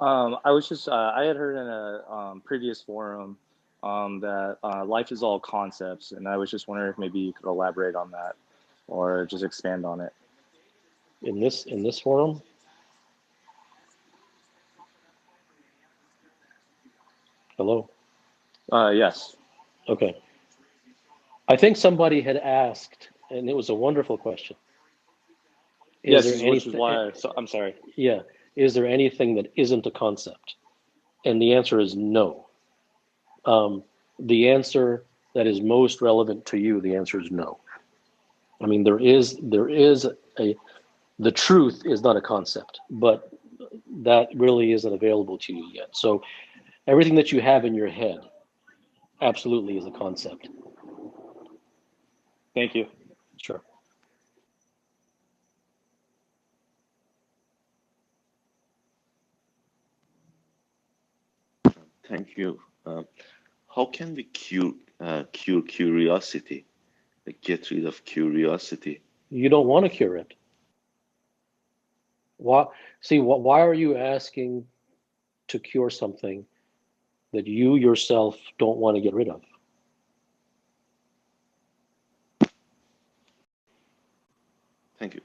I was just I had heard in a previous forum that life is all concepts, and I was just wondering if maybe you could elaborate on that or just expand on it. In this forum? Hello? Yes. Okay. I think somebody had asked, and it was a wonderful question. Is there Which is anything? why. So, I'm sorry. Yeah. Is there anything that isn't a concept? And the answer is no. The answer that is most relevant to you, the answer is no. I mean, there is the truth is not a concept, but that really isn't available to you yet. So everything that you have in your head absolutely is a concept. Thank you. Sure. Thank you. How can we cure curiosity? Like get rid of curiosity? You don't want to cure it. Why are you asking to cure something that you yourself don't want to get rid of? Thank you.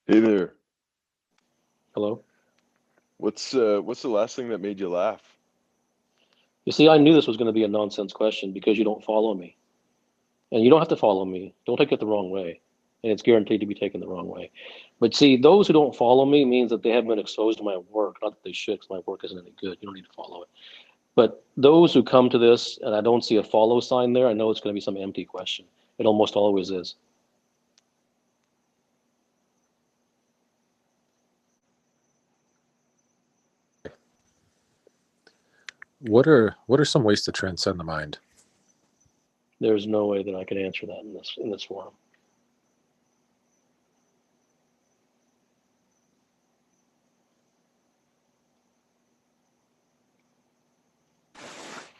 Hey there. Hello? What's the last thing that made you laugh? You see, I knew this was going to be a nonsense question because you don't follow me. And you don't have to follow me. Don't take it the wrong way. And it's guaranteed to be taken the wrong way. But see, those who don't follow me means that they haven't been exposed to my work. Not that they should, because my work isn't any good. You don't need to follow it. But those who come to this and I don't see a follow sign there, I know it's going to be some empty question. It almost always is. What are some ways to transcend the mind? There's no way that I can answer that in this forum.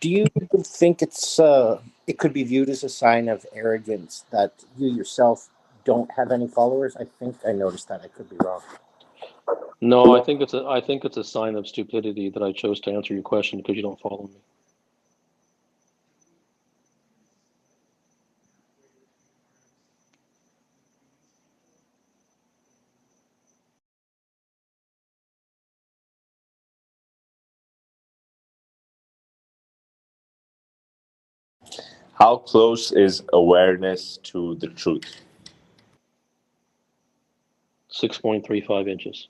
Do you think it could be viewed as a sign of arrogance that you yourself don't have any followers? I think I noticed that. I could be wrong. No, I think it's a sign of stupidity that I chose to answer your question because you don't follow me. How close is awareness to the truth? 6.35 inches.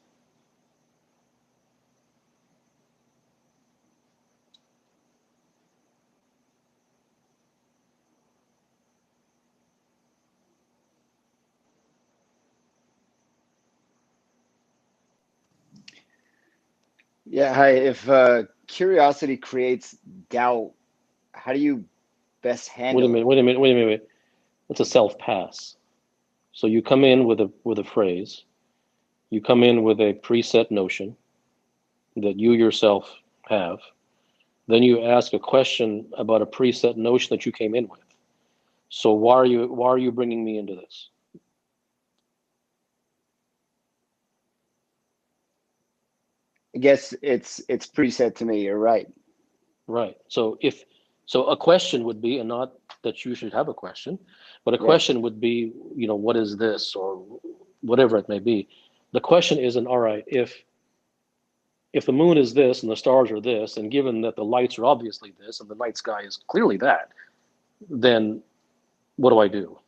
Yeah, hi. If curiosity creates doubt, how do you best handle it? Wait a minute. It's a self-pass. So you come in with a phrase, you come in with a preset notion that you yourself have, then you ask a question about a preset notion that you came in with. So why are you bringing me into this? I guess it's preset to me. You're right. Right. So a question would be, and not that you should have a question, but a Yeah. question would be, what is this or whatever it may be. The question isn't, all right, if the moon is this and the stars are this, and given that the lights are obviously this and the night sky is clearly that, then what do I do?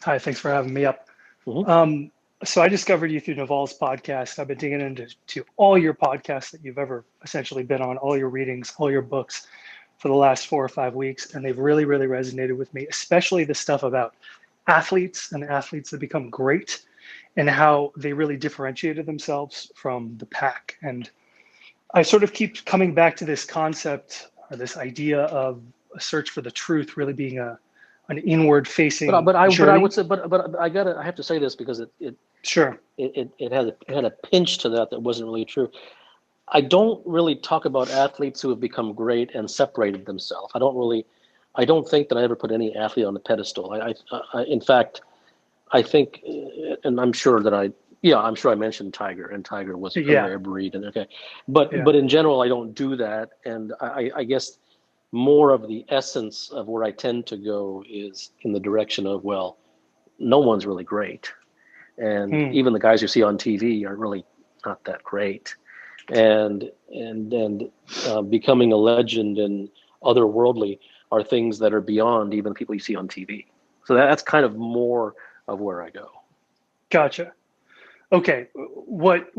Hi, thanks for having me up. Mm-hmm. So I discovered you through Naval's podcast. I've been digging into all your podcasts that you've ever essentially been on, all your readings, all your books. for the last 4 or 5 weeks, and they've really, really resonated with me, especially the stuff about athletes and athletes that become great and how they really differentiated themselves from the pack. And I sort of keep coming back to this concept or this idea of a search for the truth really being an inward facing But I journey. would say but I have to say this because Sure. it had a pinch to that wasn't really true. I don't really talk about athletes who have become great and separated themselves. I don't think that I ever put any athlete on a pedestal. In fact, I think, and I'm sure I mentioned Tiger, and Tiger was a Yeah. rare breed, and okay, but Yeah. in general, I don't do that, and I guess more of the essence of where I tend to go is in the direction of, well, no one's really great, and even the guys you see on TV are really not that great, and becoming a legend and otherworldly are things that are beyond even people you see on TV. So that's kind of more of where I go. Gotcha. Okay. What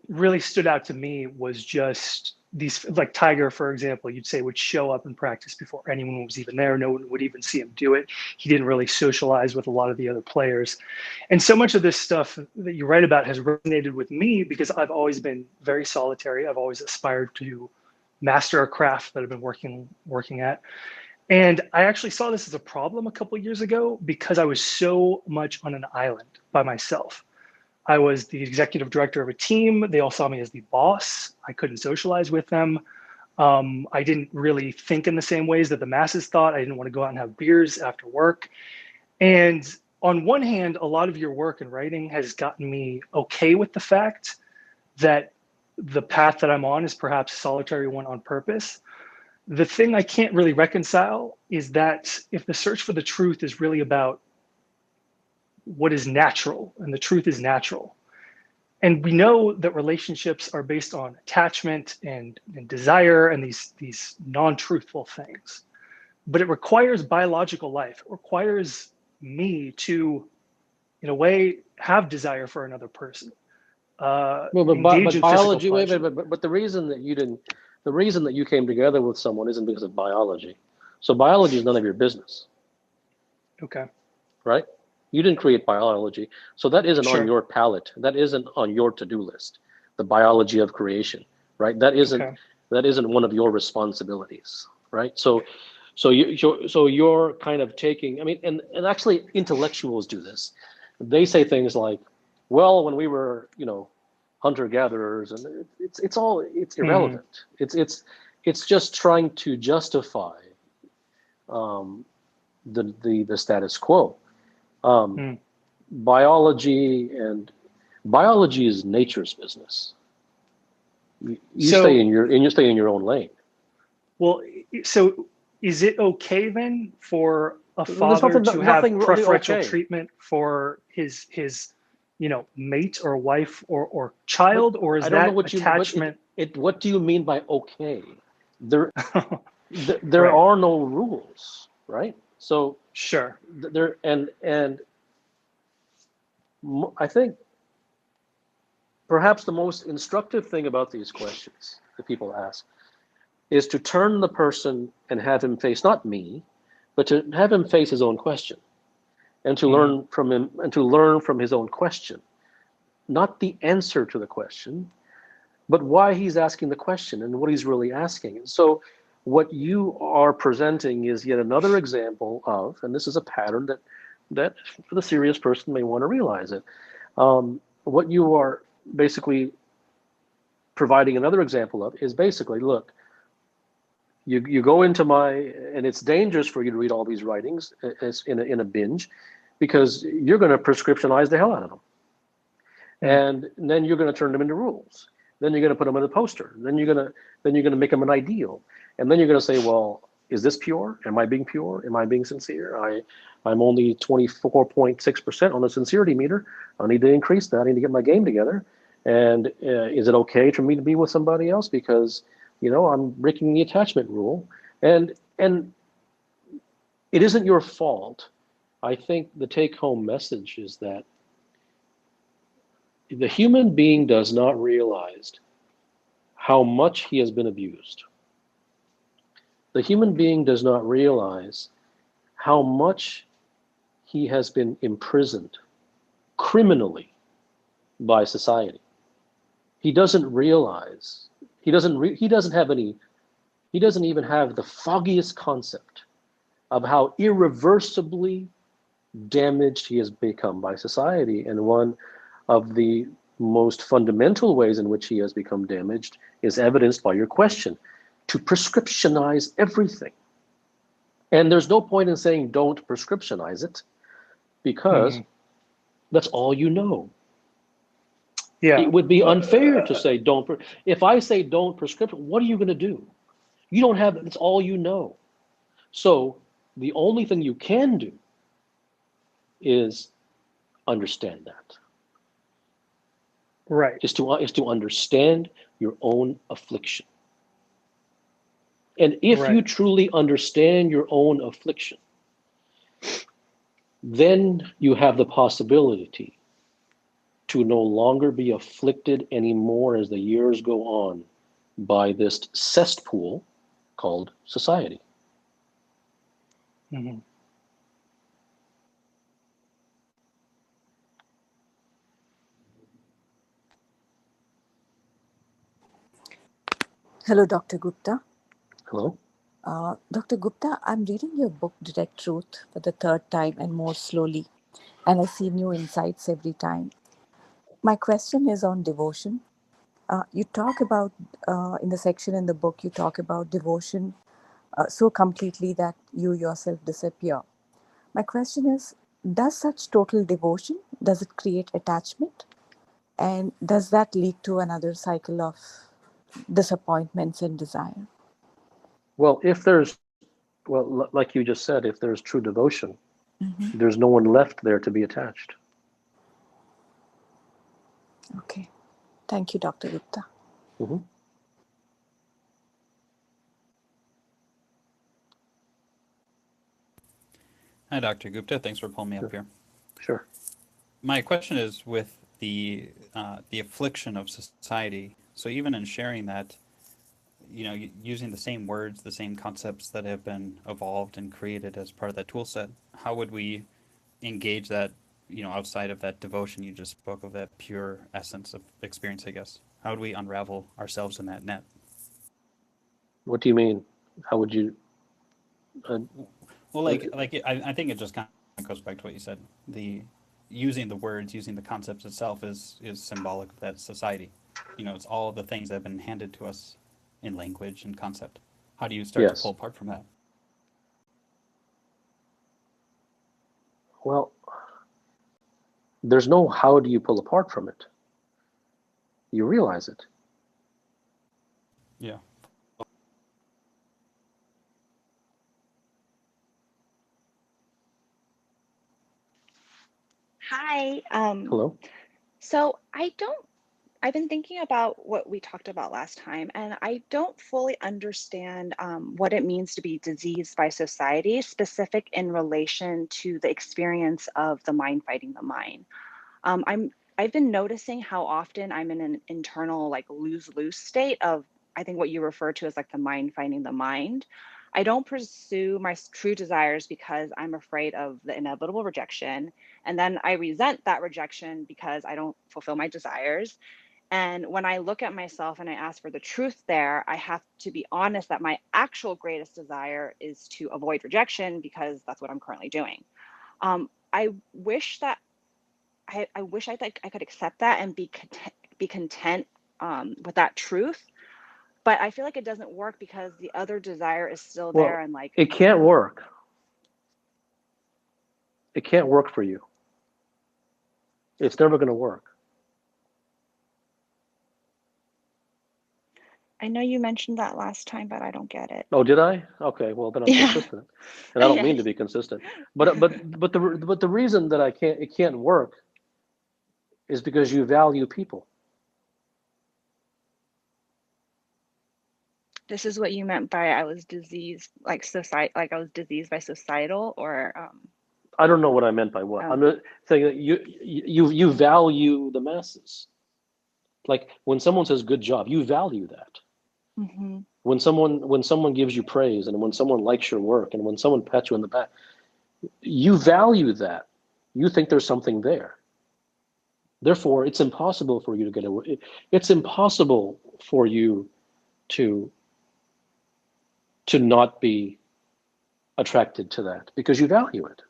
really stood out to me was just these, like Tiger, for example, you'd say would show up and practice before anyone was even there. No one would even see him do it. He didn't really socialize with a lot of the other players. And so much of this stuff that you write about has resonated with me because I've always been very solitary. I've always aspired to master a craft that I've been working at. And I actually saw this as a problem a couple of years ago because I was so much on an island by myself. I was the executive director of a team. They all saw me as the boss. I couldn't socialize with them. I didn't really think in the same ways that the masses thought. I didn't want to go out and have beers after work. And on one hand, a lot of your work and writing has gotten me okay with the fact that the path that I'm on is perhaps a solitary one on purpose. The thing I can't really reconcile is that if the search for the truth is really about what is natural, and the truth is natural, and we know that relationships are based on attachment and desire and these non-truthful things, but it requires biological life. It requires me to, in a way, have desire for another person. Engage in Biology. physical pleasure. But the reason that you came together with someone isn't because of biology. So biology is none of your business. Okay. Right? You didn't create biology, so that isn't Sure. on your palette. That isn't on your to-do list. The biology of creation, right? That isn't one of your responsibilities, right? So you're kind of taking. I mean, and actually, intellectuals do this. They say things like, "Well, when we were, hunter-gatherers," and it's irrelevant. It's just trying to justify the status quo. Biology is nature's business. You stay in your own lane. Well, so is it okay then for a father to have preferential treatment for his mate or wife or child, or is that attachment? What do you mean by okay? There Right. are no rules, right? So sure. And I think perhaps the most instructive thing about these questions that people ask is to turn the person and have him face not me, but to have him face his own question, and to learn from him, and to learn from his own question, not the answer to the question, but why he's asking the question and what he's really asking. And so what you are presenting is yet another example of, and this is a pattern that for the serious person may want to realize it. What you are basically providing another example of is basically, look, you go into and it's dangerous for you to read all these writings in a binge, because you're going to prescriptionize the hell out of them. And then you're going to turn them into rules. Then you're going to put them in a poster. Then you're going to make them an ideal. And then you're going to say, well, is this pure? Am I being pure? Am I being sincere? I'm only 24.6% on the sincerity meter. I need to increase that. I need to get my game together. And is it okay for me to be with somebody else because, I'm breaking the attachment rule? And it isn't your fault. I think the take-home message is that the human being does not realize how much he has been abused. The human being does not realize how much he has been imprisoned criminally by society. He doesn't realize, he doesn't even have the foggiest concept of how irreversibly damaged he has become by society. And one of the most fundamental ways in which he has become damaged is evidenced by your question, to prescriptionize everything. And there's no point in saying don't prescriptionize it, because that's all you know. Yeah. It would be unfair to say don't. If I say don't prescription, what are you going to do? You don't have, it's all you know. So the only thing you can do is understand that. Right. Is to understand your own affliction. And if you truly understand your own affliction, then you have the possibility to no longer be afflicted anymore as the years go on by this cesspool called society. Mm-hmm. Hello, Dr. Gupta. Hello? Dr. Gupta, I'm reading your book, Direct Truth, for the third time and more slowly, and I see new insights every time. My question is on devotion. You talk about, in the section in the book, you talk about devotion so completely that you yourself disappear. My question is, does such total devotion, does it create attachment? And does that lead to another cycle of disappointments and desire? Well, like you just said, if there's true devotion, Mm-hmm. there's no one left there to be attached. Okay. Thank you, Dr. Gupta. Mm-hmm. Hi, Dr. Gupta. Thanks for pulling me up here. Sure. My question is with the affliction of society. So even in sharing that, using the same words, the same concepts that have been evolved and created as part of that tool set, how would we engage that, outside of that devotion you just spoke of, that pure essence of experience, I guess? How would we unravel ourselves in that net? What do you mean? How would you? Well, I think it just kind of goes back to what you said. Using the words, using the concepts itself is symbolic of that society. It's all of the things that have been handed to us in language and concept. How do you start to pull apart from that? Well, there's no how do you pull apart from it. You realize it. Yeah. Hi. Hello? So I've been thinking about what we talked about last time, and I don't fully understand what it means to be diseased by society, specific in relation to the experience of the mind fighting the mind. I've been noticing how often I'm in an internal like lose-lose state of, I think what you refer to as like the mind fighting the mind. I don't pursue my true desires because I'm afraid of the inevitable rejection. And then I resent that rejection because I don't fulfill my desires. And when I look at myself and I ask for the truth there, I have to be honest that my actual greatest desire is to avoid rejection because that's what I'm currently doing. I wish that I wish I could accept that and be content with that truth, but I feel like it doesn't work because the other desire is still there, and like it can't work. It can't work for you. It's never going to work. I know you mentioned that last time, but I don't get it. Oh, did I? Okay, well then I'm consistent, and I don't mean to be consistent. But the reason that it can't work is because you value people. This is what you meant by I was diseased, like society, like I was diseased by societal, or I don't know what I meant by what. I'm not saying that you value the masses. Like when someone says "good job," you value that. Mm-hmm. When someone gives you praise, and when someone likes your work, and when someone pats you on the back, you value that. You think there's something there. Therefore, it's impossible for you to get away. It's impossible for you to not be attracted to that because you value it.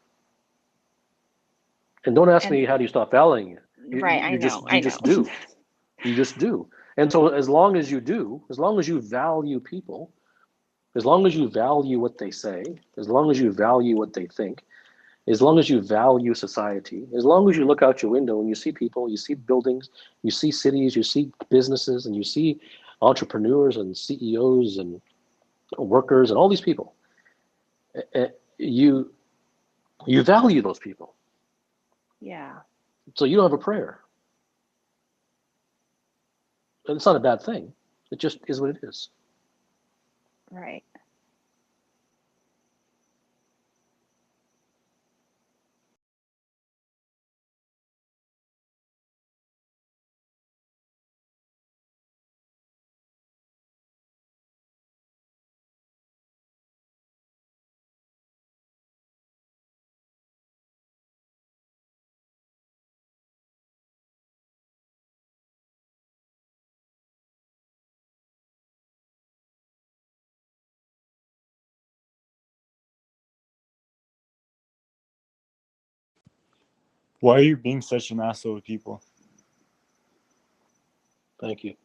And don't ask And me how do you stop valuing it. right, I know. You just do. You just do. And so as long as you do, as long as you value people, as long as you value what they say, as long as you value what they think, as long as you value society, as long as you look out your window and you see people, you see buildings, you see cities, you see businesses, and you see entrepreneurs and CEOs and workers and all these people, you value those people. Yeah. So you don't have a prayer. And it's not a bad thing. It just is what it is. Right. Why are you being such an asshole to people? Thank you.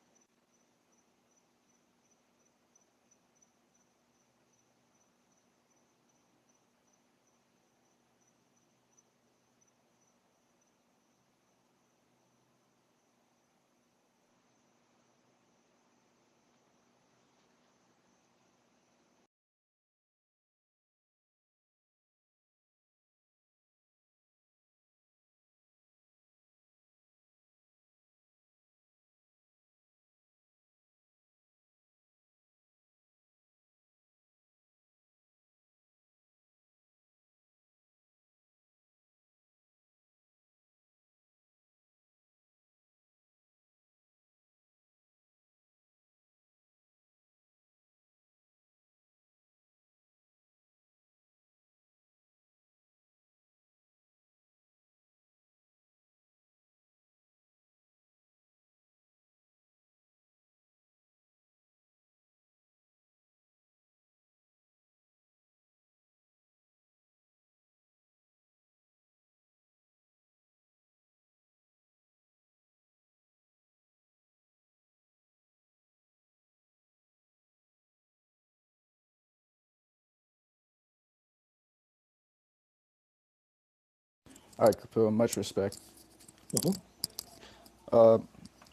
All right, Kapil, much respect.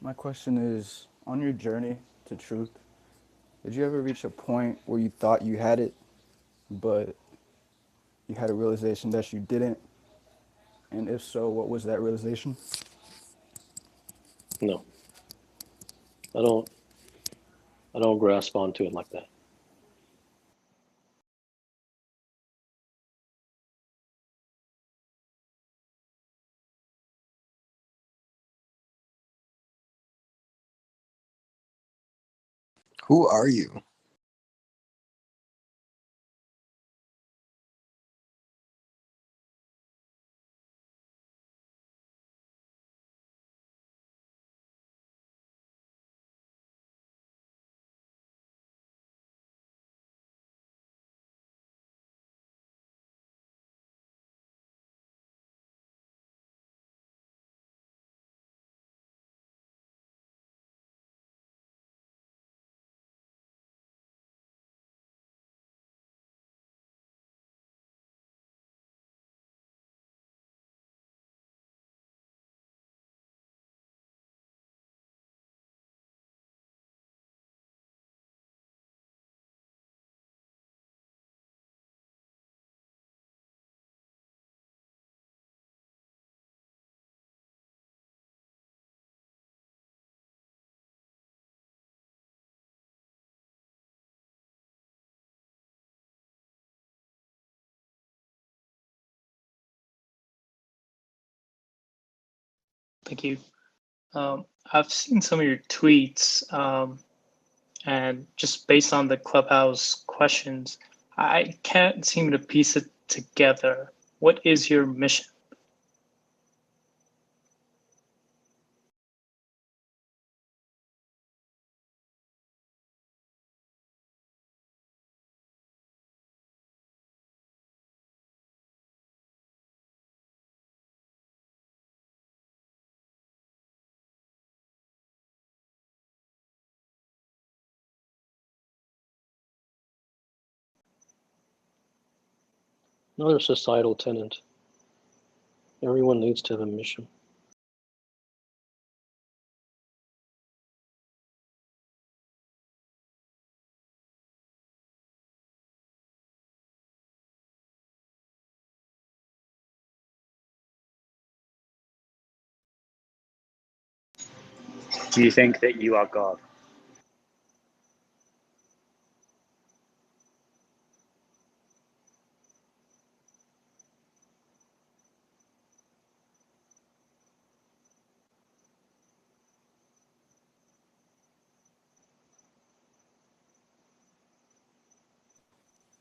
My question is, on your journey to truth, did you ever reach a point where you thought you had it, but you had a realization that you didn't? And if so, what was that realization? No, I don't grasp onto it like that. Who are you? Thank you. I've seen some of your tweets. And just based on the Clubhouse questions, I can't seem to piece it together. What is your mission? Another societal tenant. Everyone needs to have a mission. Do you think that you are God?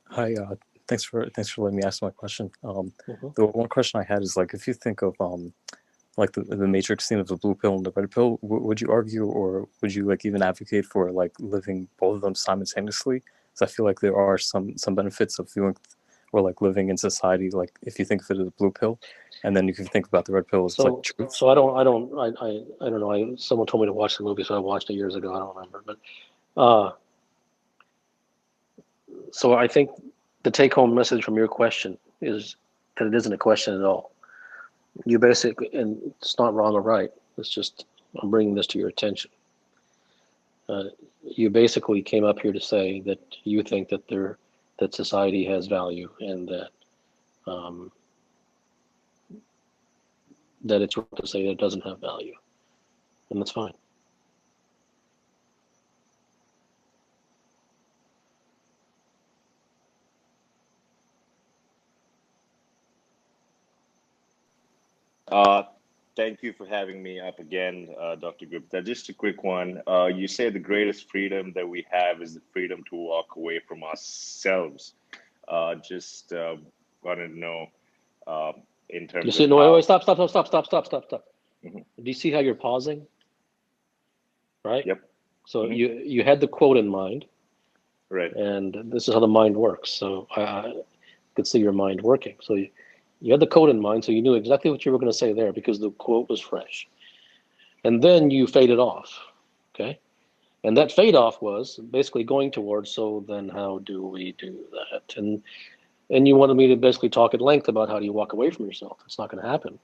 Hi, thanks for letting me ask my question. Mm-hmm. The one question I had is like, if you think of like the matrix scene of the blue pill and the red pill, would you argue or would you like even advocate for like living both of them simultaneously? Because I feel like there are some benefits of doing or like living in society, like if you think of it as a blue pill, and then you can think about the red pill as like truth. So I don't know. Someone told me to watch the movie, so I watched it years ago. I don't remember, but so I think the take-home message from your question is that it isn't a question at all. You basically, and it's not wrong or right. It's just I'm bringing this to your attention. You basically came up here to say that you think that society has value and that that it's wrong to say that it doesn't have value, and that's fine. Thank you for having me up again, Dr. Gupta. Just a quick one. You say the greatest freedom that we have is the freedom to walk away from ourselves. Just wanted to know in terms You see, of no, how. wait, stop. Mhm. Do you see how you're pausing? Right? Yep. So you had the quote in mind, Right. and this is how the mind works. So I could see your mind working. So you had the quote in mind, so you knew exactly what you were going to say there because the quote was fresh. And then you faded off, okay? And that fade off was basically going towards, so then how do we do that? And you wanted me to basically talk at length about how do you walk away from yourself. It's not going to happen.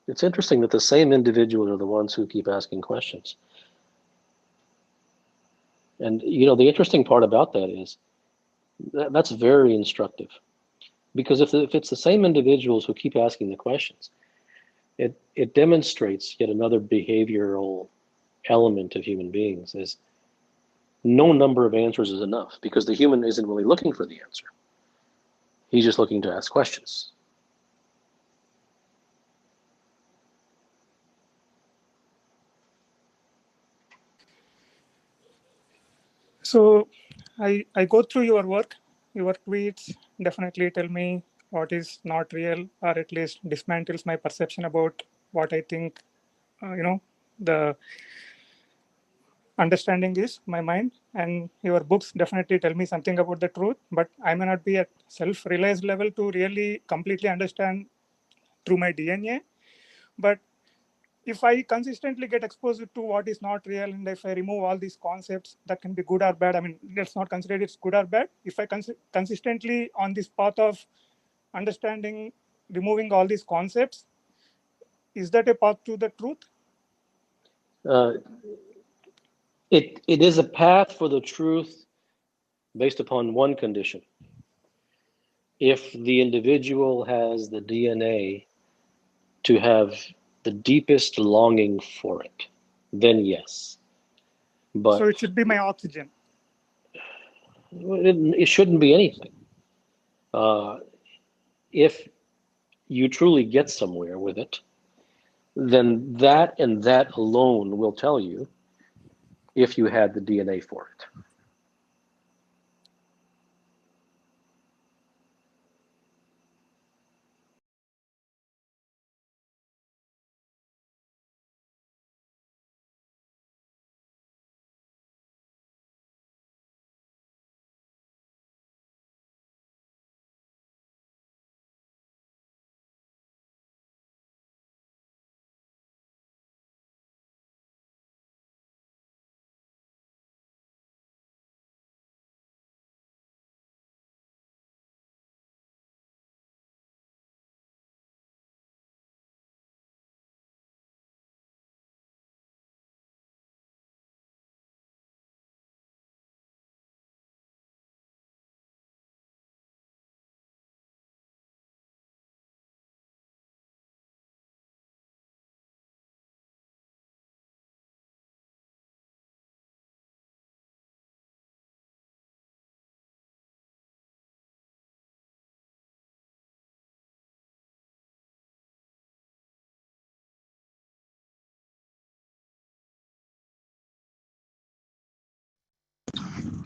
It's interesting that the same individuals are the ones who keep asking questions. And you know, the interesting part about that is that's very instructive. Because if it's the same individuals who keep asking the questions, it demonstrates yet another behavioral element of human beings is no number of answers is enough because the human isn't really looking for the answer. He's just looking to ask questions. So I go through your work, your tweets definitely tell me what is not real, or at least dismantles my perception about what I think, the understanding is my mind. And your books definitely tell me something about the truth, but I may not be at self-realized level to really completely understand through my DNA. But if I consistently get exposed to what is not real, and if I remove all these concepts that can be good or bad, I mean, let's not consider it's good or bad. If I consistently on this path of understanding, removing all these concepts, Is that a path to the truth? Uh, it is a path for the truth based upon one condition. If the individual has the DNA to have the deepest longing for it, then yes. But so it should be my oxygen. it shouldn't be anything. If you truly get somewhere with it, then that and that alone will tell you if you had the DNA for it.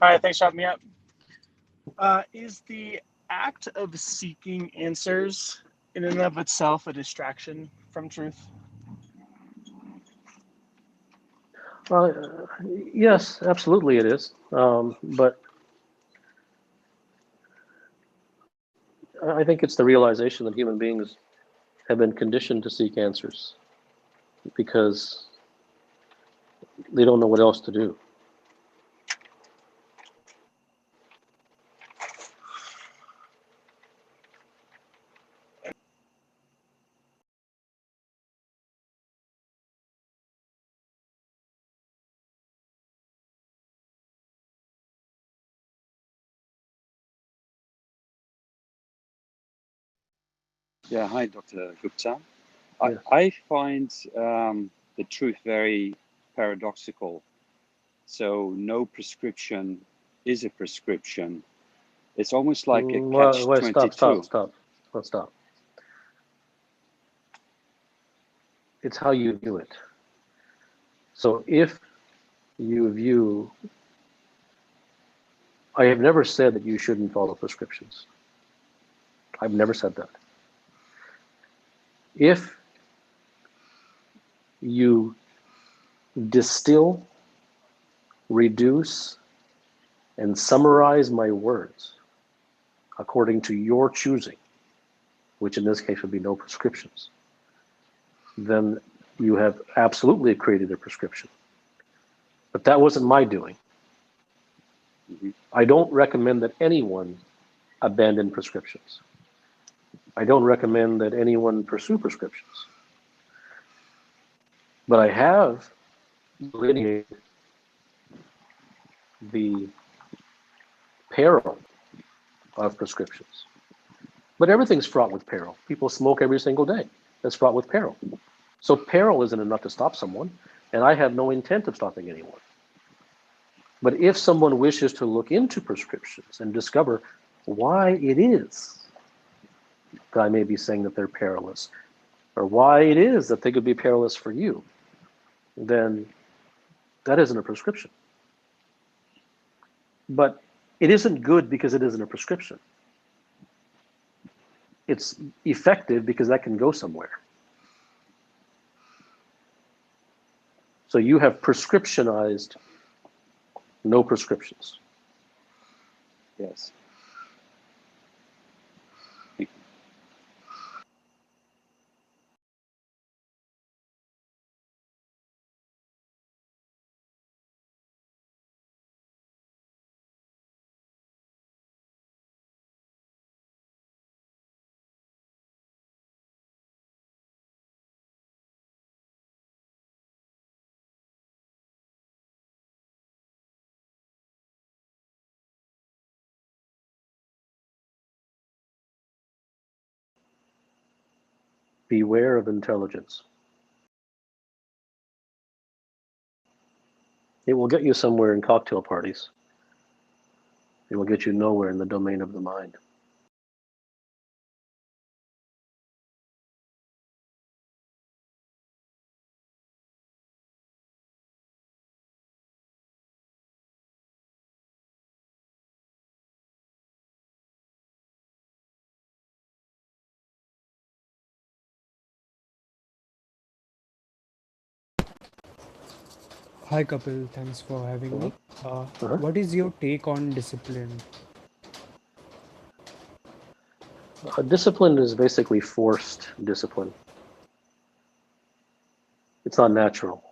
Hi, thanks for having me up. Is the act of seeking answers in and of itself a distraction from truth? Yes, absolutely it is. But I think it's the realization that human beings have been conditioned to seek answers because they don't know what else to do. Yeah, hi, Dr. Gupta. Yes. I find the truth very paradoxical. So no prescription is a prescription. It's almost like a Wait, catch-22. Stop. It's how you view it. So if you view, I have never said that you shouldn't follow prescriptions. I've never said that. If you distill, reduce, and summarize my words according to your choosing, which in this case would be no prescriptions, then you have absolutely created a prescription. But that wasn't my doing. I don't recommend that anyone abandon prescriptions. I don't recommend that anyone pursue prescriptions. But I have delineated the peril of prescriptions. But everything's fraught with peril. People smoke every single day. That's fraught with peril. So peril isn't enough to stop someone, and I have no intent of stopping anyone. But if someone wishes to look into prescriptions and discover why it is that I may be saying that they're perilous, or why it is that they could be perilous for you, then that isn't a prescription. But it isn't good because it isn't a prescription. It's effective because that can go somewhere. So you have prescriptionized no prescriptions. Yes. Beware of intelligence. It will get you somewhere in cocktail parties. It will get you nowhere in the domain of the mind. Hi Kapil, thanks for having Uh-huh. me. Uh-huh. What is your take on discipline? Discipline is basically forced discipline. It's not natural.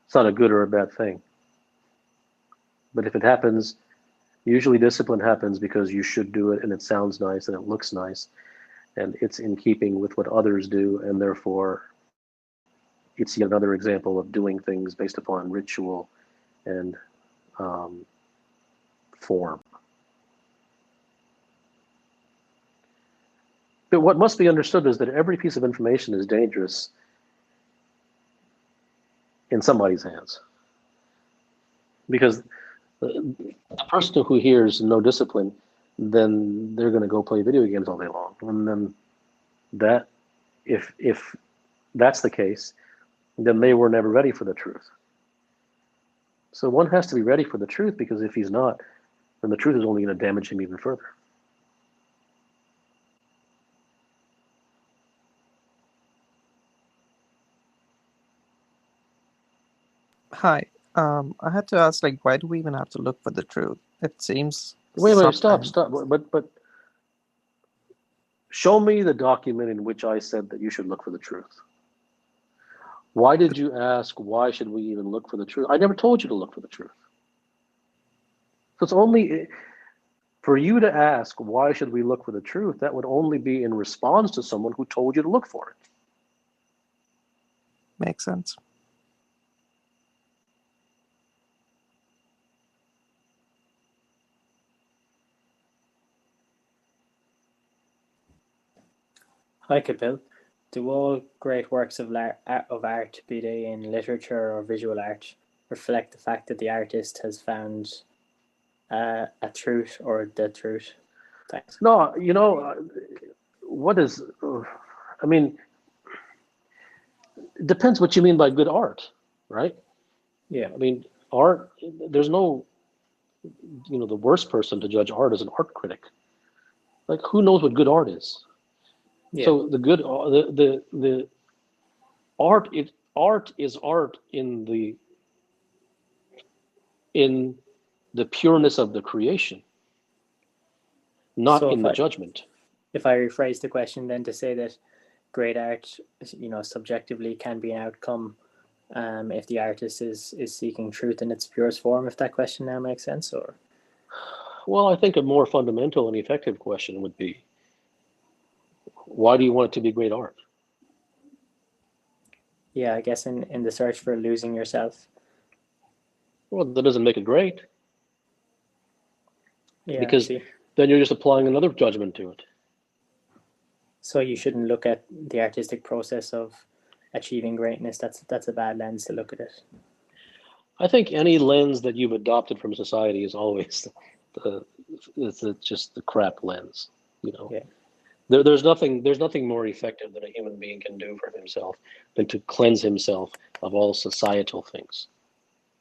It's not a good or a bad thing. But if it happens, usually discipline happens because you should do it and it sounds nice and it looks nice and it's in keeping with what others do, and therefore it's yet another example of doing things based upon ritual and form. But what must be understood is that every piece of information is dangerous in somebody's hands. Because the person who hears no discipline, then they're going to go play video games all day long. And then that, if that's the case, then they were never ready for the truth. So one has to be ready for the truth, because if he's not, then the truth is only going to damage him even further. Hi. I had to ask, like, why do we even have to look for the truth? It seems Wait, stop. sometimes. But show me the document in which I said that you should look for the truth. Why did you ask, why should we even look for the truth? I never told you to look for the truth. So it's only for you to ask, why should we look for the truth? That would only be in response to someone who told you to look for it. Makes sense. Hi, Kapil. Do all great works of art, be they in literature or visual art, reflect the fact that the artist has found a truth or the truth? Thanks. No, what is, I mean, it depends what you mean by good art, right? Yeah. I mean, art, there's no, the worst person to judge art is an art critic. Like, who knows what good art is? Yeah. So the good, the art is art in the pureness of the creation, not So in the judgment. if I rephrase the question then to say that great art, subjectively can be an outcome, if the artist is seeking truth in its purest form, if that question now makes sense, or? Well, I think a more fundamental and effective question would be, why do you want it to be great art? Yeah, I guess in the search for losing yourself. Well, that doesn't make it great. Yeah, because then you're just applying another judgment to it. So you shouldn't look at the artistic process of achieving greatness. That's a bad lens to look at it. I think any lens that you've adopted from society is always it's just the crap lens. Yeah. There's nothing more effective that a human being can do for himself than to cleanse himself of all societal things.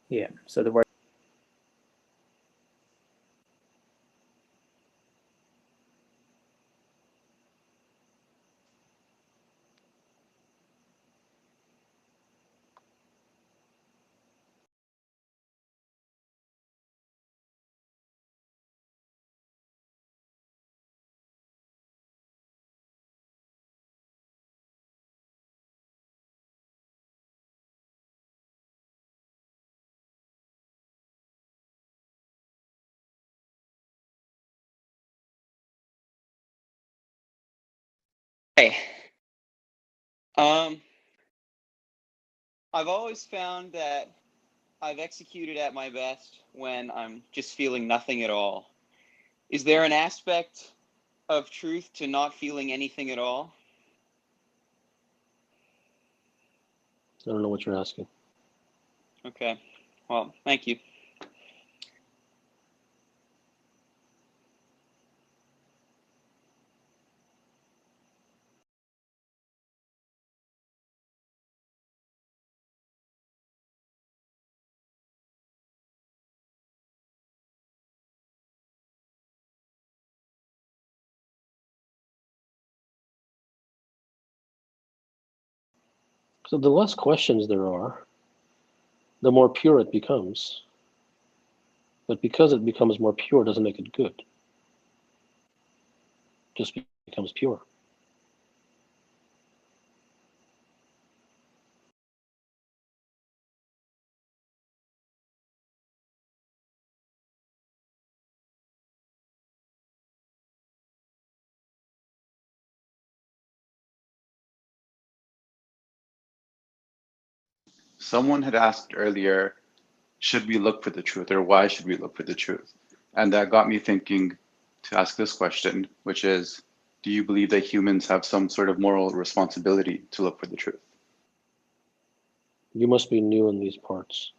Yeah. So the word. Hey, I've always found that I've executed at my best when I'm just feeling nothing at all. Is there an aspect of truth to not feeling anything at all? I don't know what you're asking. Okay. Well, thank you. So the less questions there are, the more pure it becomes. But because it becomes more pure doesn't make it good. It just becomes pure. Someone had asked earlier, should we look for the truth or why should we look for the truth? And that got me thinking to ask this question, which is, do you believe that humans have some sort of moral responsibility to look for the truth? You must be new in these parts.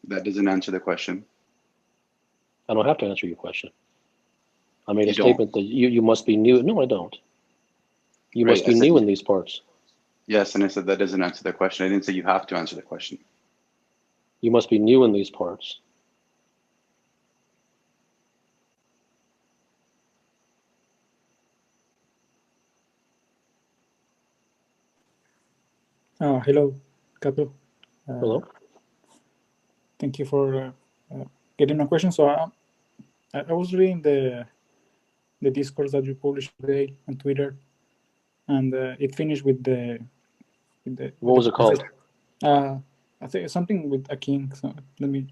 That doesn't answer the question. I don't have to answer your question. I made a You don't. statement that you must be new. No, I don't. You Right. must I be said new in these parts. yes, and I said that doesn't answer the question. I didn't say you have to answer the question. You must be new in these parts. Hello, Kapil. Hello? Thank you for getting my question. So I was reading the discourse that you published today on Twitter, and it finished with What was it called? I think something with a king. So let me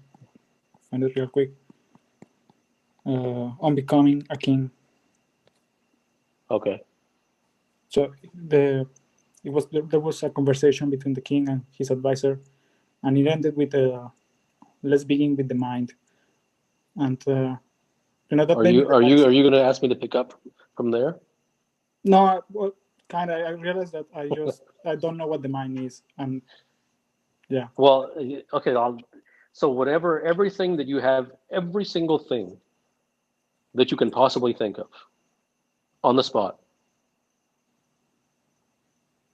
find it real quick. On becoming a king. Okay. So there was a conversation between the king and his advisor, and it ended with let's begin with the mind. And that Are made me realize. you going to ask me to pick up from there? No, well, kind of. I realized that I don't know what the mind is, and yeah. Well, okay. So everything that you have, every single thing that you can possibly think of, on the spot.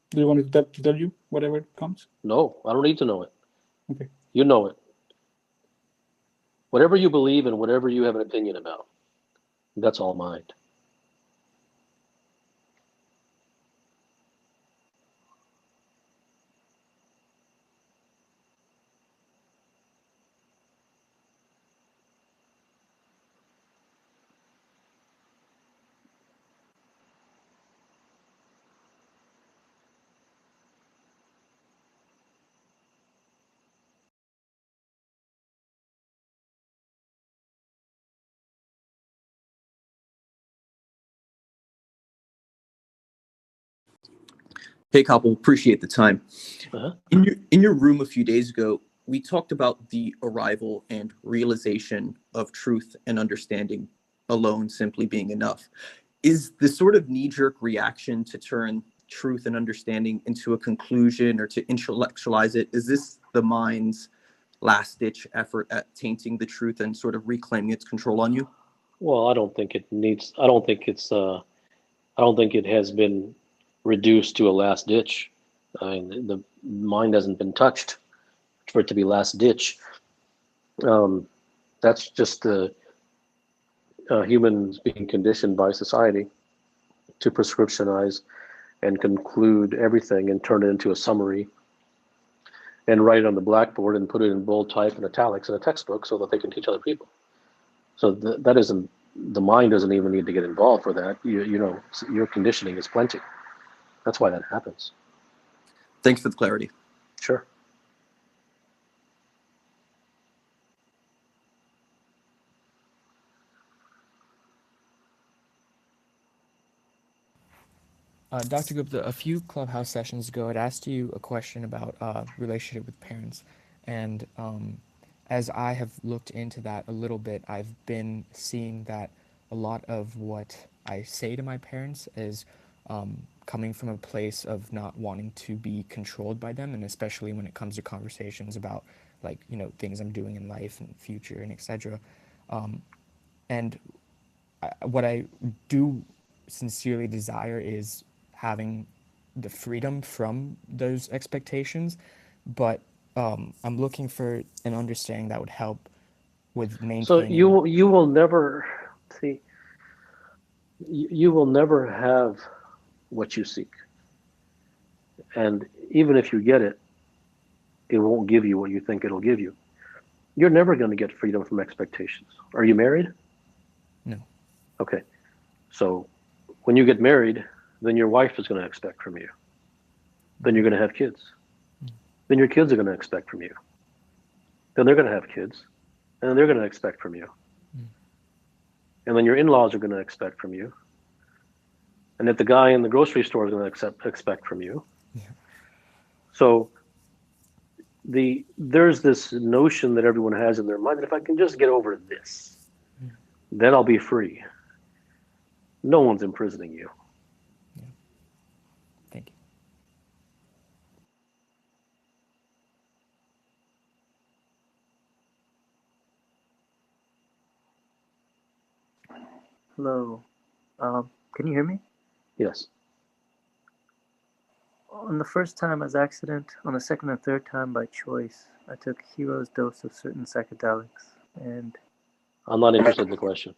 Do you want me to tell you whatever comes? No, I don't need to know it. Okay. You know it. Whatever you believe and whatever you have an opinion about, that's all mind. Hey, Kapil, appreciate the time. Uh-huh. In your room a few days ago, we talked about the arrival and realization of truth and understanding alone simply being enough. Is the sort of knee-jerk reaction to turn truth and understanding into a conclusion or to intellectualize it, is this the mind's last-ditch effort at tainting the truth and sort of reclaiming its control on you? Well, I don't think it has been reduced to a last ditch. I mean, the mind hasn't been touched for it to be last ditch. That's just the humans being conditioned by society to prescriptionize and conclude everything and turn it into a summary and write it on the blackboard and put it in bold type and italics in a textbook so that they can teach other people. So that isn't, the mind doesn't even need to get involved for that. You know, your conditioning is plenty. That's why that happens. Thanks for the clarity. Sure. Dr. Gupta, a few Clubhouse sessions ago, I'd asked you a question about relationship with parents, and as I have looked into that a little bit, I've been seeing that a lot of what I say to my parents is coming from a place of not wanting to be controlled by them, and especially when it comes to conversations about like, you know, things I'm doing in life and future and etc. And what I do sincerely desire is having the freedom from those expectations, but I'm looking for an understanding that would help with So maintaining. you will never see. You will never have what you seek, and even if you get it, it won't give you what you think it'll give you. You're never going to get freedom from expectations. Are you married? No. Okay. So when you get married, then your wife is going to expect from you. Then you're going to have kids. Then your kids are going to expect from you. Then they're going to have kids. And then they're going to expect from you. And then your in-laws are going to expect from you. And if the guy in the grocery store is going to expect from you. Yeah. So there's this notion that everyone has in their mind that if I can just get over this, then I'll be free. No one's imprisoning you. Yeah. Thank you. Hello. Can you hear me? Yes. On the first time as accident, on the second and third time by choice, I took a hero's dose of certain psychedelics, and I'm not interested in the question.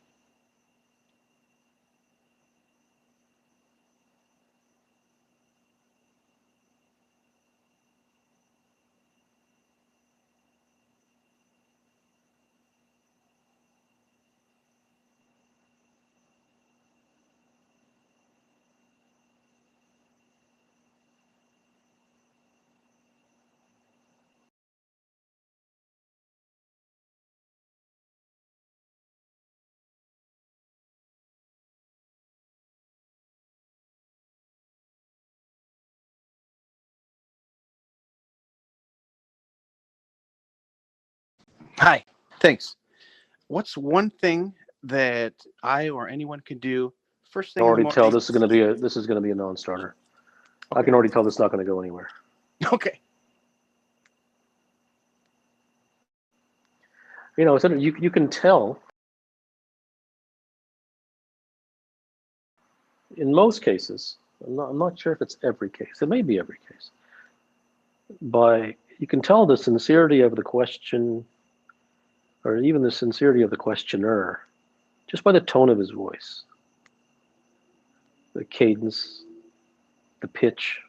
Hi, thanks. What's one thing that I or anyone can do first I can thing in the already tell morning? this is going to be a non-starter. I Okay. can already tell this is not going to go anywhere. Okay. You know, you can tell in most cases. I'm not sure if it's every case. It may be every case. But you can tell the sincerity of the question, or even the sincerity of the questioner, just by the tone of his voice, the cadence, the pitch.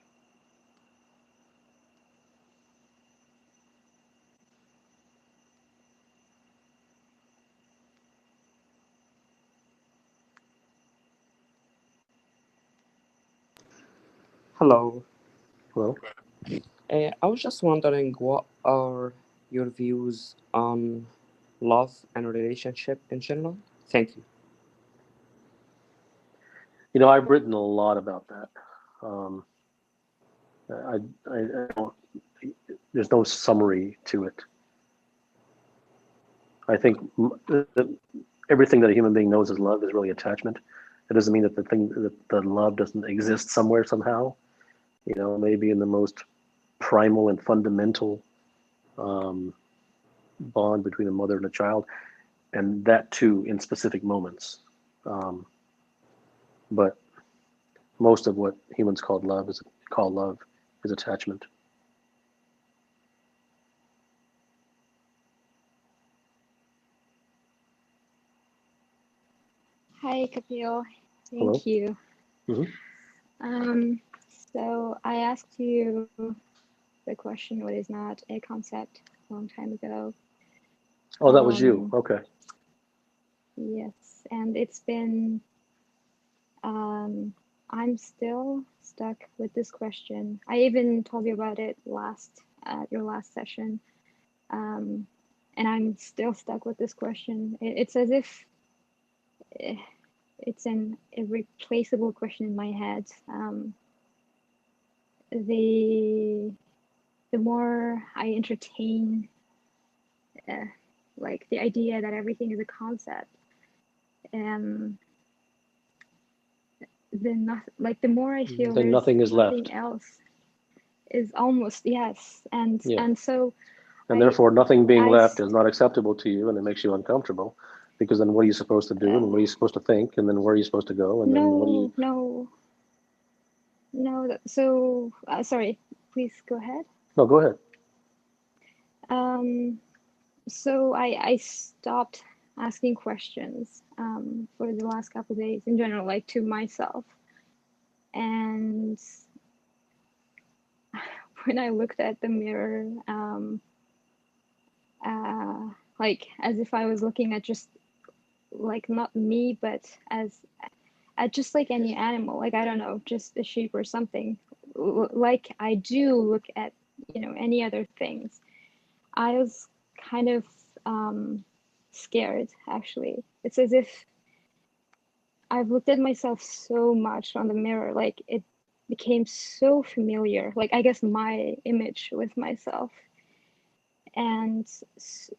Hello. Hello. I was just wondering, what are your views on love and relationship in general? Thank you. You know, I've written a lot about that. I don't, there's no summary to it. I think everything that a human being knows as love is really attachment. It doesn't mean that the love doesn't exist somewhere somehow. You know, maybe in the most primal and fundamental bond between a mother and a child, and that too in specific moments. But most of what humans call love is attachment. Hi, Kapil. Hello? Thank you. So I asked you the question, what is not a concept, a long time ago. Oh, that was you. Okay. Yes, and it's been, I'm still stuck with this question. I even told you about it at your last session. And I'm still stuck with this question. It's as if it's an irreplaceable question in my head. The more I entertain like the idea that everything is a concept, then nothing, like the more I feel then there's nothing is left. nothing else is almost, yes. And so and therefore nothing being I left is not acceptable to you, and it makes you uncomfortable, because then what are you supposed to do, and what are you supposed to think, and then where are you supposed to go, and then what do you... No, so sorry, please go ahead. No, go ahead. So I stopped asking questions for the last couple of days in general, like to myself. And when I looked at the mirror, like as if I was looking at just like not me, but as at just like any animal, like I don't know, just a sheep or something, like I do look at, you know, any other things. I was kind of scared, actually. It's as if I've looked at myself so much on the mirror, like it became so familiar, like I guess my image with myself. And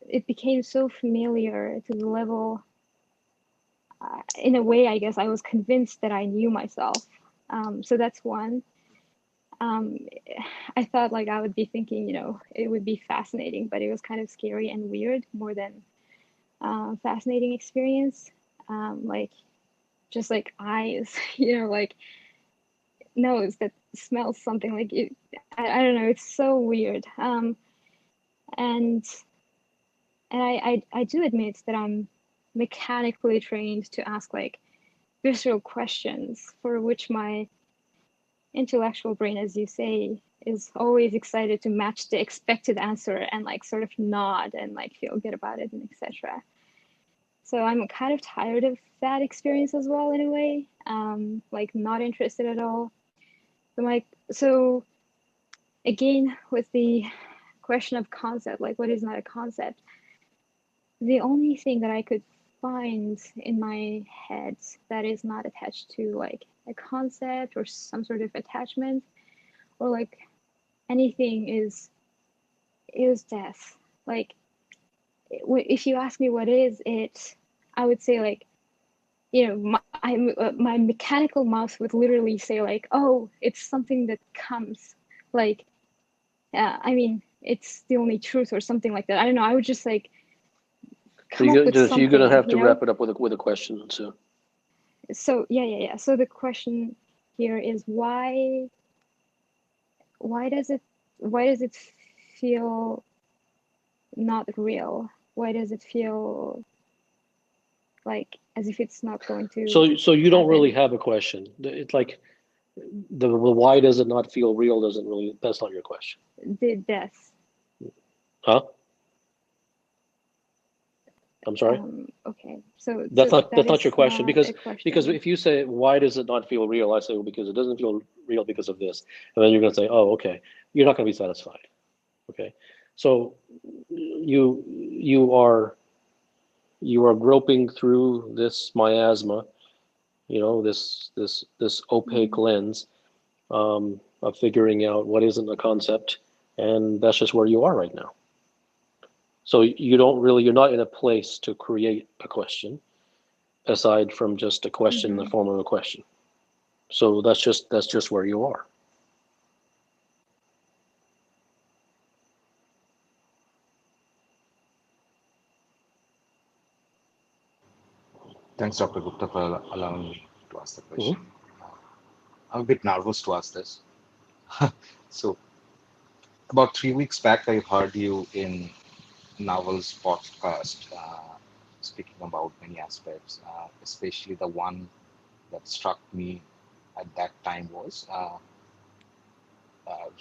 it became so familiar to the level, in a way, I guess I was convinced that I knew myself. So that's one. I thought like I would be thinking, you know, it would be fascinating, but it was kind of scary and weird more than fascinating experience. Like just like eyes, you know, like nose that smells something, like it, I don't know, it's so weird. And I do admit that I'm mechanically trained to ask like visceral questions for which my intellectual brain, as you say, is always excited to match the expected answer and like sort of nod and like feel good about it and etc. So I'm kind of tired of that experience as well in a way, like not interested at all. I'm like, so again, with the question of concept, like what is not a concept, the only thing that I could find in my head that is not attached to like a concept or some sort of attachment or like anything is death. Like if you ask me what is it, I would say like, you know, my mechanical mouth would literally say like, oh, it's something that comes, like I mean it's the only truth or something like that. I don't know, I would just like So you're gonna have to wrap it up with a question. So yeah. So the question here is why does it feel not real? Why does it feel like as if it's not going to so you don't really have a question. It's like the why does it not feel real doesn't really, that's not your question. The death. Huh? I'm sorry. Okay, so that's not your question, because because if you say why does it not feel real, I say, well, because it doesn't feel real because of this, and then you're going to say, oh, okay, you're not going to be satisfied. Okay, so you are groping through this miasma, you know, this opaque lens of figuring out what isn't a concept, and that's just where you are right now. So you're not in a place to create a question aside from just a question in the form of a question. So that's just where you are. Thanks, Dr. Gupta, for allowing me to ask the question. I'm a bit nervous to ask this. So, about 3 weeks back, I heard you in Naval's podcast speaking about many aspects, especially the one that struck me at that time was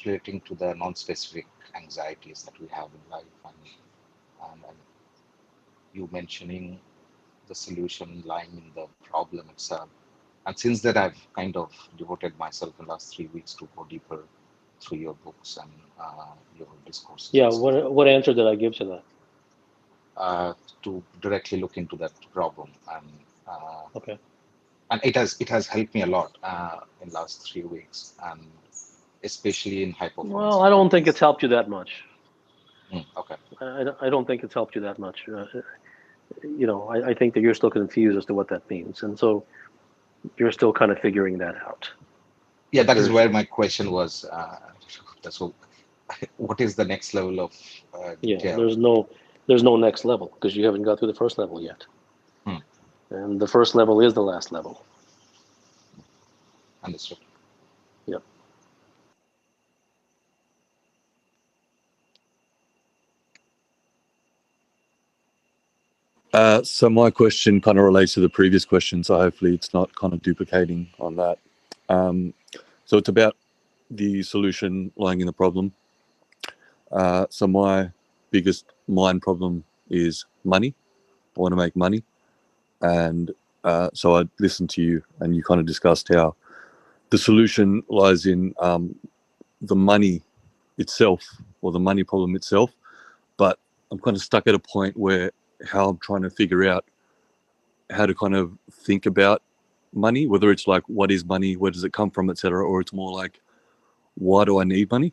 relating to the non-specific anxieties that we have in life, and you mentioning the solution lying in the problem itself. And since that, I've kind of devoted myself in the last 3 weeks to go deeper through your books and your discourses. Yeah, what answer did I give to that? To directly look into that problem, and okay, and it has helped me a lot in the last 3 weeks, and especially in high performance. Well, I don't think it's helped you that much. Okay. I don't think it's helped you that much. You know, I think that you're still confused as to what that means, and so You're still kind of figuring that out. Yeah, that is There's, where my question was. So, what is the next level of yeah, detail? there's no next level because you haven't got through the first level yet. And the first level is the last level. Understood. Yep. So my question kind of relates to the previous question, so hopefully it's not kind of duplicating on that. So it's about the solution lying in the problem. So my biggest mind problem is money. I want to make money. And so I listened to you and you kind of discussed how the solution lies in the money itself or the money problem itself. But I'm kind of stuck at a point where how I'm trying to figure out how to kind of think about money, whether it's like, what is money? Where does it come from, etc., or it's more like, why do I need money?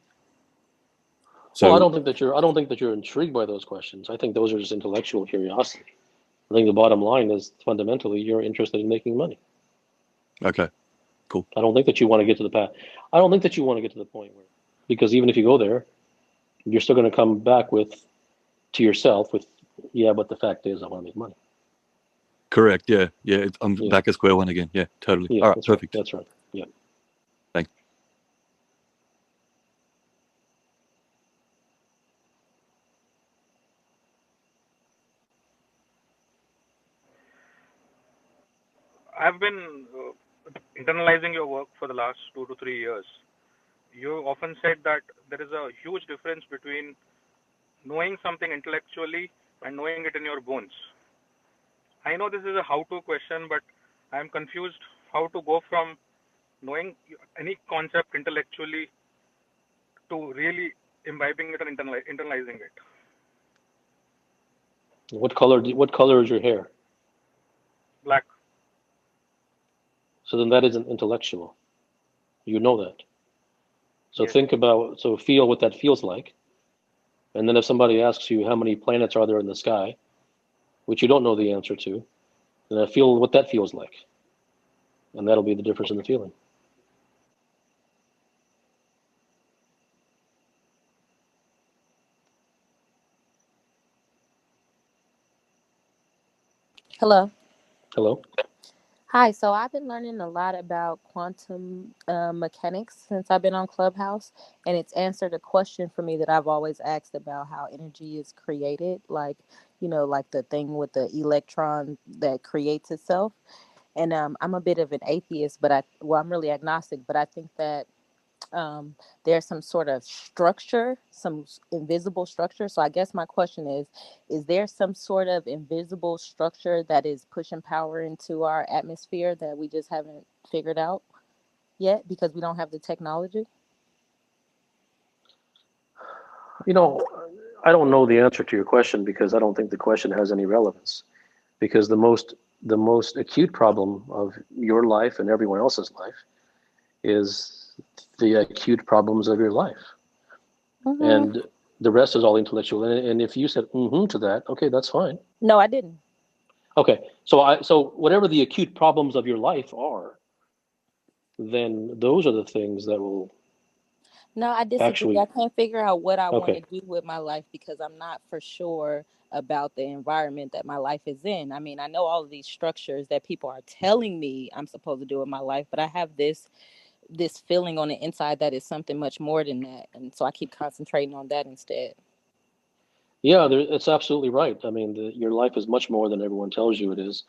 So, well, I don't think that you're intrigued by those questions. I think those are just intellectual curiosity. I think the bottom line is fundamentally you're interested in making money. Okay, cool. I don't think that you want to get to the path. I don't think that you want to get to the point where, because even if you go there, you're still going to come back to yourself with, yeah, but the fact is I want to make money. Correct. Yeah. I'm back at square one again. Yeah, totally. Yeah, All right, that's perfect. Right. That's right. Yeah. Thanks. I've been internalizing your work for the last 2 to 3 years. You often said that there is a huge difference between knowing something intellectually and knowing it in your bones. I know this is a how-to question, but I'm confused how to go from knowing any concept intellectually to really imbibing it and internalizing it. What color is your hair? Black. So then that isn't intellectual. You know that. So Yes. feel what that feels like. And then if somebody asks you how many planets are there in the sky, which you don't know the answer to, then feel what that feels like. And that'll be the difference in the feeling. Hello. Hello? Hi. So I've been learning a lot about quantum mechanics since I've been on Clubhouse, and it's answered a question for me that I've always asked about how energy is created, like, like the thing with the electron that creates itself. And I'm a bit of an atheist, but I'm really agnostic, but I think that there's some sort of structure, some invisible structure. So I guess my question is there some sort of invisible structure that is pushing power into our atmosphere that we just haven't figured out yet because we don't have the technology? I don't know the answer to your question because I don't think the question has any relevance. Because the most acute problem of your life and everyone else's life is the acute problems of your life. Mm-hmm. And the rest is all intellectual. And if you said to that, okay, that's fine. No, I didn't. Okay, so whatever the acute problems of your life are, then those are the things that will. No, I disagree. Actually, I can't figure out what I want to okay. do with my life because I'm not for sure about the environment that my life is in. I mean, I know all of these structures that people are telling me I'm supposed to do in my life, but I have this feeling on the inside that is something much more than that, and so I keep concentrating on that instead. Yeah, it's absolutely right. I mean, your life is much more than everyone tells you it is,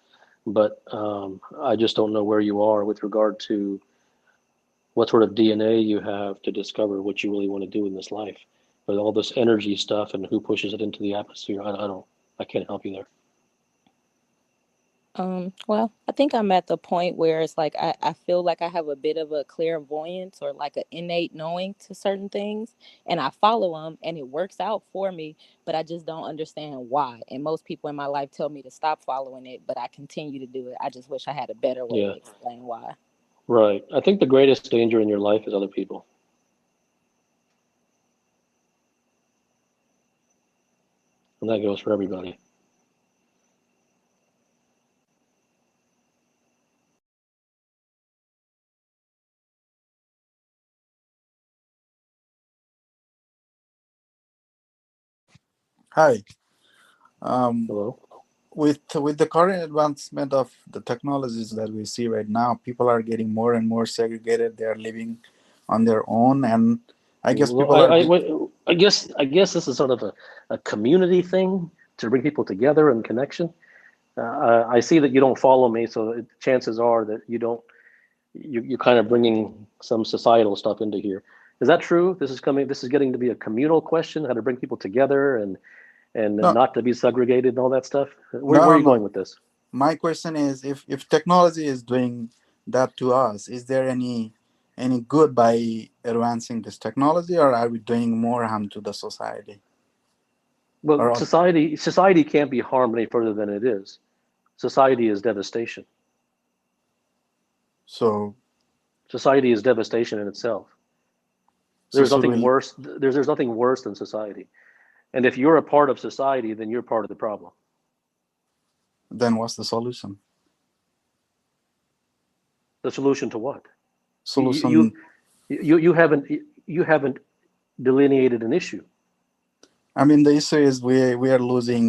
but I just don't know where you are with regard to what sort of DNA you have to discover what you really want to do in this life. But all this energy stuff and who pushes it into the atmosphere, I can't help you there. Well, I think I'm at the point where it's like I feel like I have a bit of a clairvoyance or like an innate knowing to certain things, and I follow them and it works out for me, but I just don't understand why. And most people in my life tell me to stop following it, but I continue to do it. I just wish I had a better way to explain why. Right. I think the greatest danger in your life is other people. And that goes for everybody. Hi. Hello. With the current advancement of the technologies that we see right now, people are getting more and more segregated. They are living on their own, and I guess Well, people are. I guess this is sort of a community thing to bring people together and connection. I see that you don't follow me, so chances are that you don't. You're kind of bringing some societal stuff into here. Is that true? This is getting to be a communal question, how to bring people together and No, not to be segregated and all that stuff. Where no, are no, you going no. with this? My question is, if technology is doing that to us, is there any good by advancing this technology, or are we doing more harm to the society? Well, Or society can't be harmed any further than it is. Society is devastation. so Society is devastation in itself. so There's should nothing we? worse. There's nothing worse than society. And if you're a part of society, then you're part of the problem. Then what's the solution? The solution to what? Solution. You haven't delineated an issue. I mean, the issue is we are losing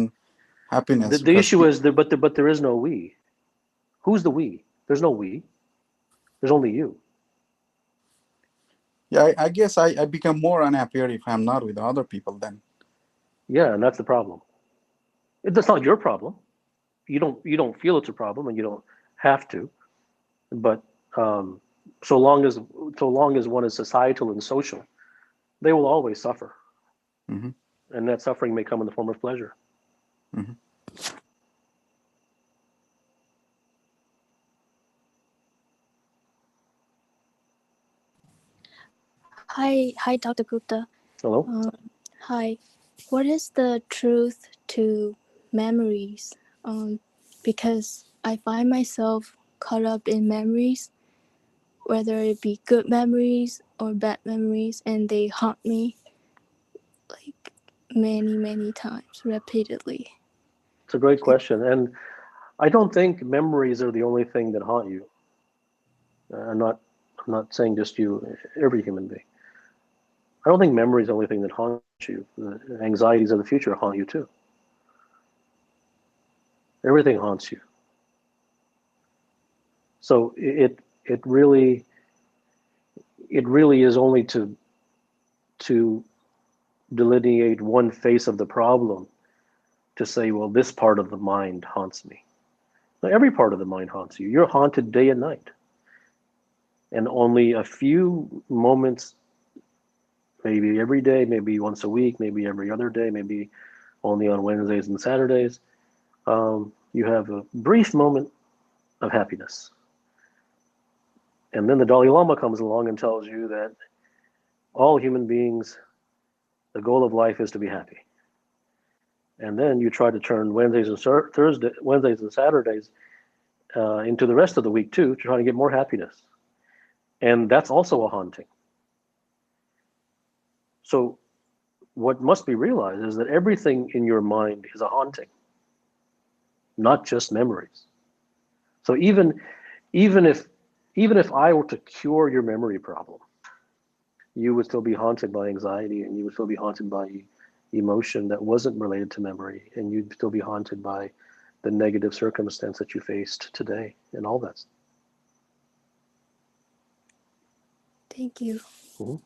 happiness The because issue is but there is no we. Who's the we? There's no we. There's only you. yeah, I guess I become more unhappier if I'm not with other people then. Yeah, and that's the problem. That's not your problem. You don't feel it's a problem, and you don't have to. But um, so long as one is societal and social, they will always suffer, Mm-hmm. and that suffering may come in the form of pleasure. Mm-hmm. Hi, Dr. Gupta. Hello. Hi. What is the truth to memories? Because I find myself caught up in memories, whether it be good memories or bad memories, and they haunt me like many times, repeatedly. It's a great question, and I don't think memories are the only thing that haunt you. I'm not saying just you, every human being. I don't think memory is the only thing that haunts you. The anxieties of the future haunt you too. Everything haunts you. So it really is only to delineate one face of the problem to say, well, this part of the mind haunts me. Now, every part of the mind haunts you. You're haunted day and night. And only a few moments, maybe every day, maybe once a week, maybe every other day, maybe only on Wednesdays and Saturdays, you have a brief moment of happiness. And then the Dalai Lama comes along and tells you that all human beings, the goal of life is to be happy. And then you try to turn Wednesdays and Saturdays into the rest of the week too, to try to get more happiness. And that's also a haunting. So what must be realized is that everything in your mind is a haunting, not just memories. So even if I were to cure your memory problem, you would still be haunted by anxiety, and you would still be haunted by emotion that wasn't related to memory, and you'd still be haunted by the negative circumstance that you faced today and all that. Thank you. Mm-hmm.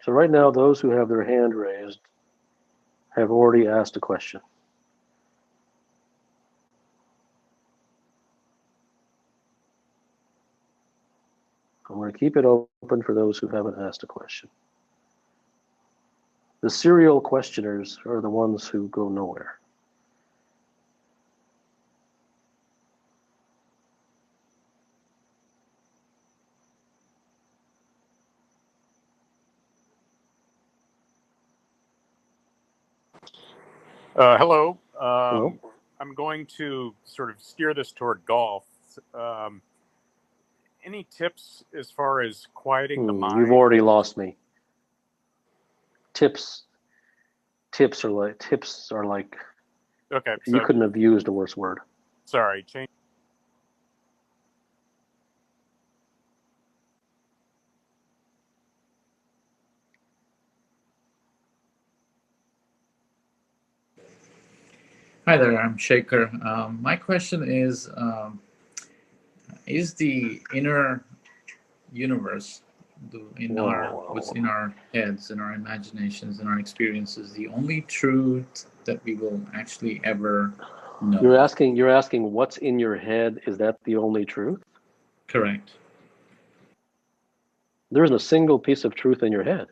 So right now, those who have their hand raised have already asked a question. I'm going to keep it open for those who haven't asked a question. The serial questioners are the ones who go nowhere. Hello. Hello. I'm going to sort of steer this toward golf. Any tips as far as quieting the mind? You've already lost me. Tips are like. Okay. You couldn't have used a worse word. Sorry. Change. Hi there, I'm Shaker. My question is the inner universe, what's in our heads, in our imaginations, in our experiences, the only truth that we will actually ever know? You're asking what's in your head, is that the only truth? Correct. There isn't a single piece of truth in your head.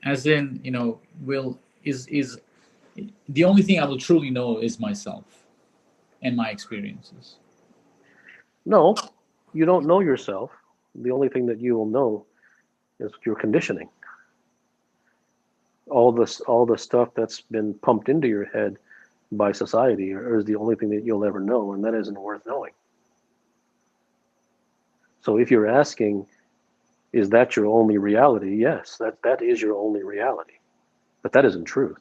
As in, is the only thing I will truly know is myself and my experiences. No, you don't know yourself. The only thing that you will know is your conditioning. All the stuff that's been pumped into your head by society is the only thing that you'll ever know, and that isn't worth knowing. So if you're asking, is that your only reality? Yes, that is your only reality. But that isn't truth.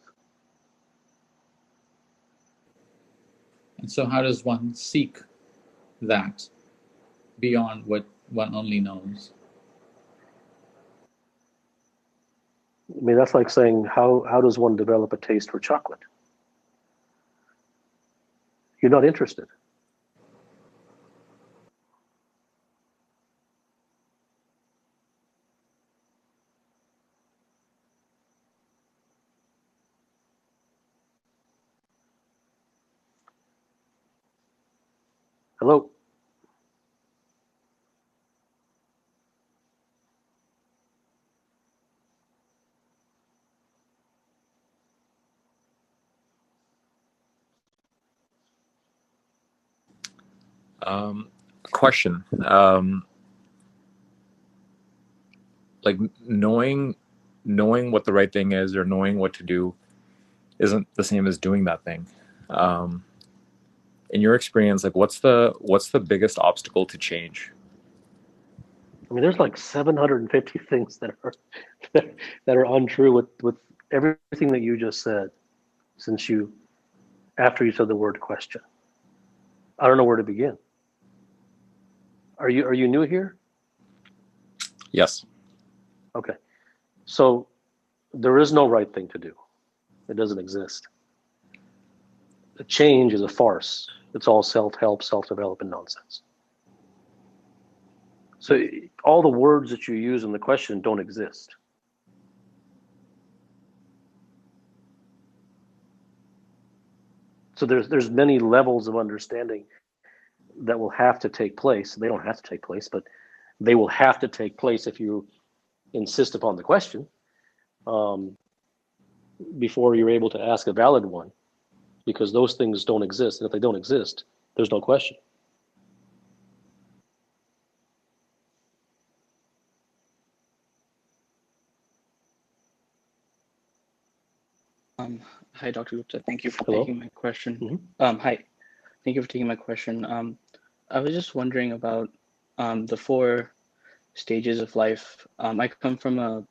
And so how does one seek that beyond what one only knows? I mean, that's like saying, how does one develop a taste for chocolate? You're not interested. Hello? Question. Like knowing what the right thing is or knowing what to do isn't the same as doing that thing. In your experience, like what's the biggest obstacle to change? I mean, there's like 750 things that are untrue with everything that you just said after you said the word question. I don't know where to begin. Are you new here? Yes. Okay. So there is no right thing to do. It doesn't exist. The change is a farce. It's all self-help, self-development nonsense. So all the words that you use in the question don't exist. So there's many levels of understanding that will have to take place. They don't have to take place, but they will have to take place if you insist upon the question before you're able to ask a valid one, because those things don't exist. And if they don't exist, there's no question. Hi, Dr. Gupta. Thank you for Hello? taking my question. Mm-hmm. Hi. Thank you for taking my question. I was just wondering about the four stages of life. I come from a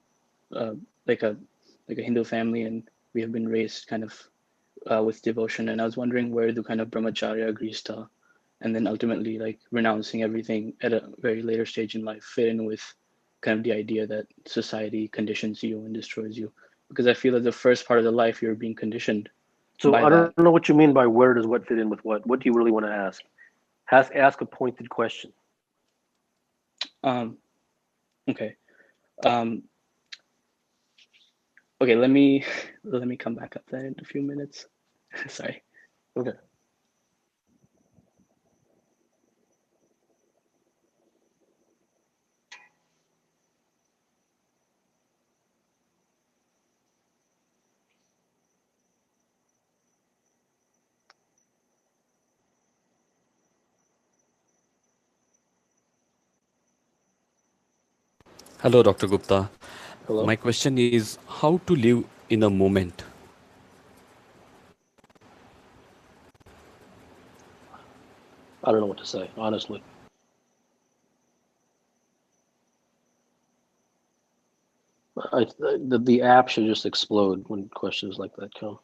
Hindu family, and we have been raised kind of with devotion. And I was wondering, where do kind of brahmacharya, grihastha, and then ultimately like renouncing everything at a very later stage in life fit in with kind of the idea that society conditions you and destroys you? Because I feel that the first part of the life you're being conditioned So by I that. don't know what you mean by where does what fit in with what. What do you really want to ask? Ask a pointed question. Okay. Okay, let me come back up then in a few minutes. Sorry. Okay. Hello, Dr. Gupta. Hello? My question is how to live in a moment. I don't know what to say, honestly. The app should just explode when questions like that come.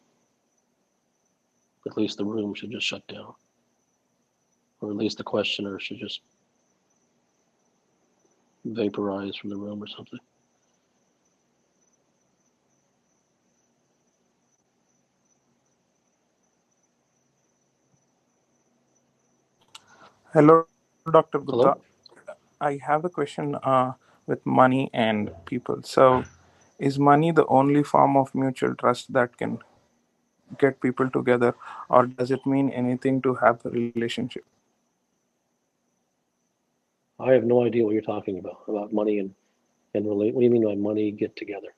At least the room should just shut down. Or at least the questioner should just vaporize from the room or something. Hello, Dr. Gupta. Hello? I have a question with money and people. So, is money the only form of mutual trust that can get people together, or does it mean anything to have a relationship? I have no idea what you're talking about money and relate. What do you mean by money get together?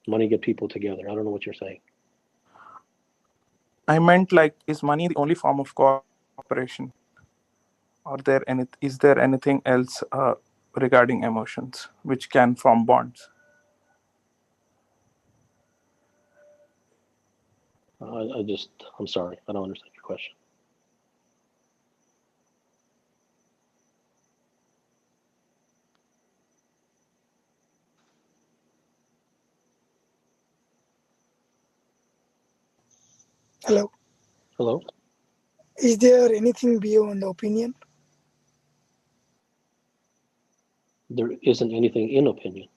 Money get people together. I don't know what you're saying. I meant like, is money the only form of cooperation, or is there anything else regarding emotions which can form bonds? I'm sorry. I don't understand your question. Hello. Hello? Is there anything beyond opinion? There isn't anything in opinion.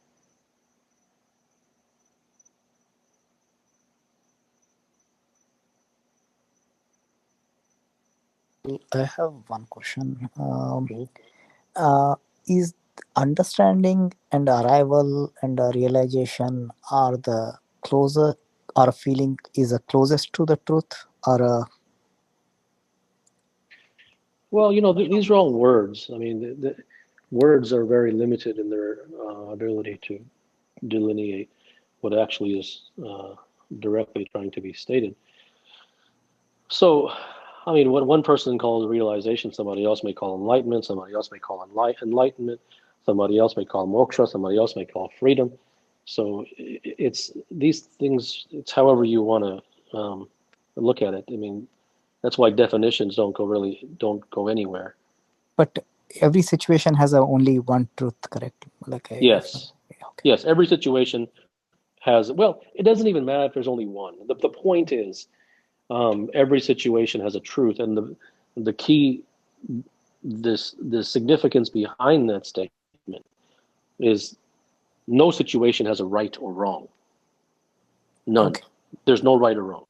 I have one question. Is understanding and arrival and realization are the closer, or feeling is the closest to the truth, or Well, these are all words. I mean, the words are very limited in their ability to delineate what actually is directly trying to be stated. So, I mean, what one person calls realization, somebody else may call enlightenment, somebody else may call enlightenment, somebody else may call moksha, somebody else may call freedom. So it's these things. It's however you want to look at it. I mean, that's why definitions don't go anywhere. but every situation has only one truth, correct? Yes. Yes, every situation has, well, it doesn't even matter if there's only one. The point is, every situation has a truth, and the key, the significance behind that statement is no situation has a right or wrong. None. Okay. There's no right or wrong,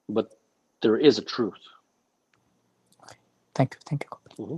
but there is a truth. Thank you. Mm-hmm.